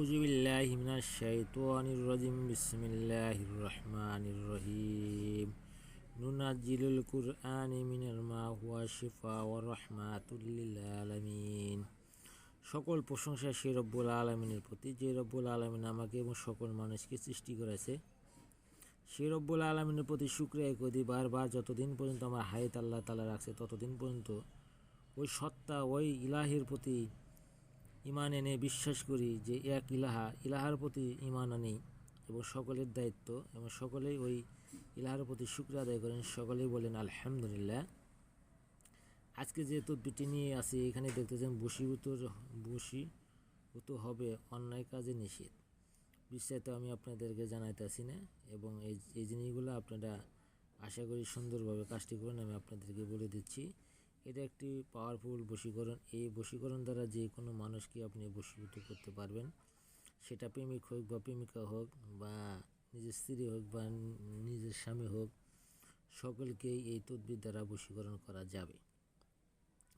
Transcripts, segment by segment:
أعوذ بالله من الشيطان الرجيم بسم الله الرحمن الرحيم ننزل القرآن من ما هو شفاء ورحمة للعالمين। সকল প্রশংসা সেই রব্বুল আলামিনের প্রতি, যে রব্বুল আলামিন আমাকে এবং সকল মানুষকে সৃষ্টি করেছে। সেই রব্বুল আলামিনের প্রতি শুকরিয়া করি বারবার, যতদিন পর্যন্ত আমার হায়াত আল্লাহ তাআলা রাখছে ততদিন পর্যন্ত ওই সত্তা, ওই ইলাহির প্রতি ইমান এনে বিশ্বাস করি যে এক ইলাহার প্রতি ইমান আনি এবং সকলের দায়িত্ব এবং সকলেই ওই ইলাহার প্রতি শুকরিয়া আদায় করেন। সকলেই বলেন আলহামদুলিল্লাহ। আজকে যে তদবিরটি নিয়ে আসি, এখানে দেখতেছেন বশীভূত হবে অন্যায় কাজে নিষেধ। বিস্তারিত আমি আপনাদেরকে জানাইতেছি না, এবং এই জিনিসগুলো আপনারা আশা করি সুন্দরভাবে কাজটি করেন। আমি আপনাদেরকে বলে দিচ্ছি, এটা একটি পাওয়ারফুল বশীকরণ। এই বশীকরণ দ্বারা যে কোনো মানুষকে আপনি বশীভূত করতে পারবেন, সেটা প্রেমিক হোক বা প্রেমিকা হোক বা নিজের স্ত্রী হোক বা নিজের স্বামী হোক, সকলকেই এই তদবির দ্বারা বশীকরণ করা যাবে।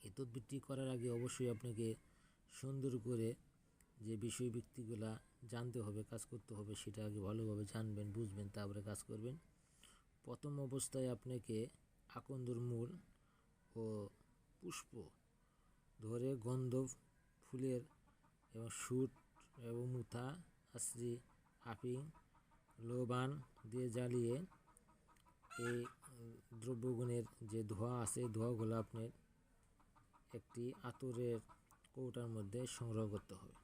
এই তদবিরটি করার আগে অবশ্যই আপনাকে সুন্দর করে যে বিষয় ব্যক্তিগুলা জানতে হবে, কাজ করতে হবে, সেটা আগে ভালোভাবে জানবেন, বুঝবেন, তারপরে কাজ করবেন। প্রথম অবস্থায় আপনাকে আকন্দর মূল ও পুষ্প ধরে গন্ধ ফুলের এবং সুট এবং মুথা, আশ্রি, আফিং, লোবান দিয়ে জ্বালিয়ে এই দ্রব্যগুণের যে ধোঁয়া আছে, ধোঁয়াগুলো আপনার একটি আতরের কৌটার মধ্যে সংগ্রহ করতে হবে।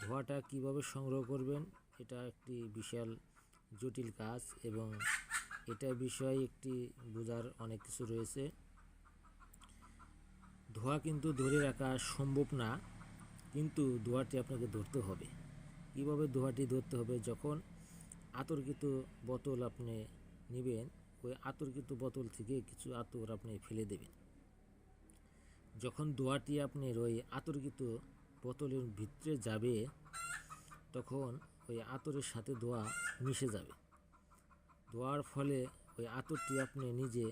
ধোঁয়াটা কিভাবে সংগ্রহ করবেন, এটা একটি বিশাল জটিল কাজ, এবং এটা বিষয়ে একটি বোঝার অনেক কিছু রয়েছে। ধোঁয়া কিন্তু ধরে রাখা সম্ভব না, কিন্তু ধোঁয়াটি আপনাকে ধরতে হবে। কীভাবে ধোঁয়াটি ধরতে হবে? যখন আতরকৃত বোতল আপনি নেবেন, ওই আতরকৃত বোতল থেকে কিছু আতর আপনি ফেলে দেবেন। যখন ধোঁয়াটি আপনার ওই আতরকৃত বোতলের ভিতরে যাবে, তখন ওই আতরের সাথে ধোঁয়া মিশে যাবে। ধোঁয়ার ফলে ওই আতরটি আপনি নিজে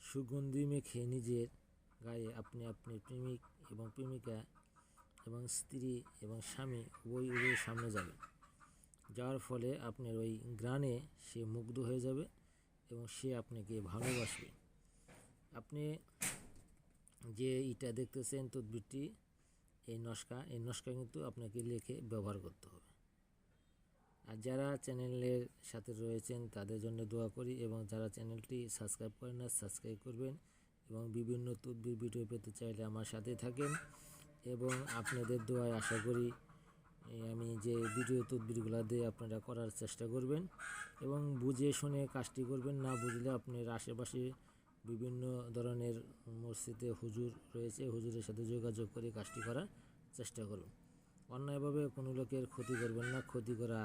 সুগন্ধি মেখে নিজের গায়ে আপনি আপনার প্রেমিক এবং প্রেমিকা এবং স্ত্রী এবং স্বামী উভয়ের সামনে যাবেন। যাওয়ার ফলে আপনার ওই ঘ্রাণে সে মুগ্ধ হয়ে যাবে এবং সে আপনাকে ভালোবাসবে। আপনি যে এটা দেখতেছেন তদবিরটি, এই নস্কা কিন্তু আপনাকে লিখে ব্যবহার করতে হবে। আর যারা চ্যানেলের সাথে রয়েছেন তাদের জন্য দোয়া করি, এবং যারা চ্যানেলটি সাবস্ক্রাইব করেন না, সাবস্ক্রাইব করবেন, এবং বিভিন্ন তদবির ভিডিও পেতে চাইলে আমার সাথে থাকেন। এবং আপনাদের দোয়ায় আশা করি আমি যে ভিডিও তদবিরগুলো দিয়ে আপনারা করার চেষ্টা করবেন, এবং বুঝে শুনে কাজটি করবেন। না বুঝলে আপনার আশেপাশে বিভিন্ন ধরনের মসজিদে হুজুর রয়েছে, হুজুরের সাথে যোগাযোগ করে কাজটি করার চেষ্টা করুন। অন্যায়ভাবে কোনো লোকের ক্ষতি করবেন না। ক্ষতি করা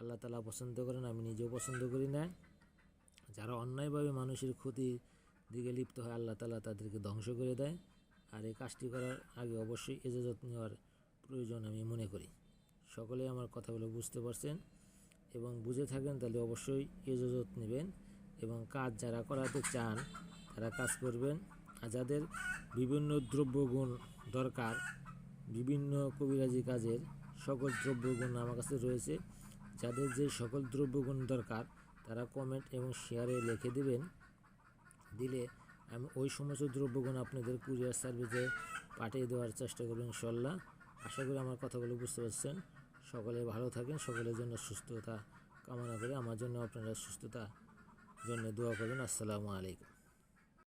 আল্লাহ তাআলা পছন্দ করেন, আমি নিজেও পছন্দ করি না। যারা অন্যায়ভাবে মানুষের ক্ষতির দিকে লিপ্ত হয়, আল্লাহ তাআলা তাদেরকে ধ্বংস করে দেয়। আর এই কাজটি করার আগে অবশ্যই ইজাজত নেওয়ার প্রয়োজন আমি মনে করি। সকলেই আমার কথাগুলো বুঝতে পারছেন এবং বুঝে থাকেন, তাহলে অবশ্যই ইজাজত নেবেন, এবং কাজ যারা করাতে চান তারা কাজ করবেন। আর যাদের বিভিন্ন দ্রব্যগুণ দরকার, বিভিন্ন কবিরাজি কাজের সকল দ্রব্যগুণ আমার কাছে রয়েছে। যাদের যে সকল দ্রব্যগুণ দরকার তারা কমেন্ট এবং শেয়ারে লিখে দিলে আমি ওই সমস্ত দ্রব্যগুণ আপনাদের কুরিয়ার সার্ভিসে পাঠিয়ে দেওয়ার চেষ্টা করব ইনশাল্লাহ। আশা করি আমার কথাগুলো বুঝতে পারছেন। সকলে ভালো থাকেন, সকলের জন্য সুস্থতা কামনা করে আমার জন্য আপনারা সুস্থতার জন্য দোয়া করবেন। আসসালামু আলাইকুম।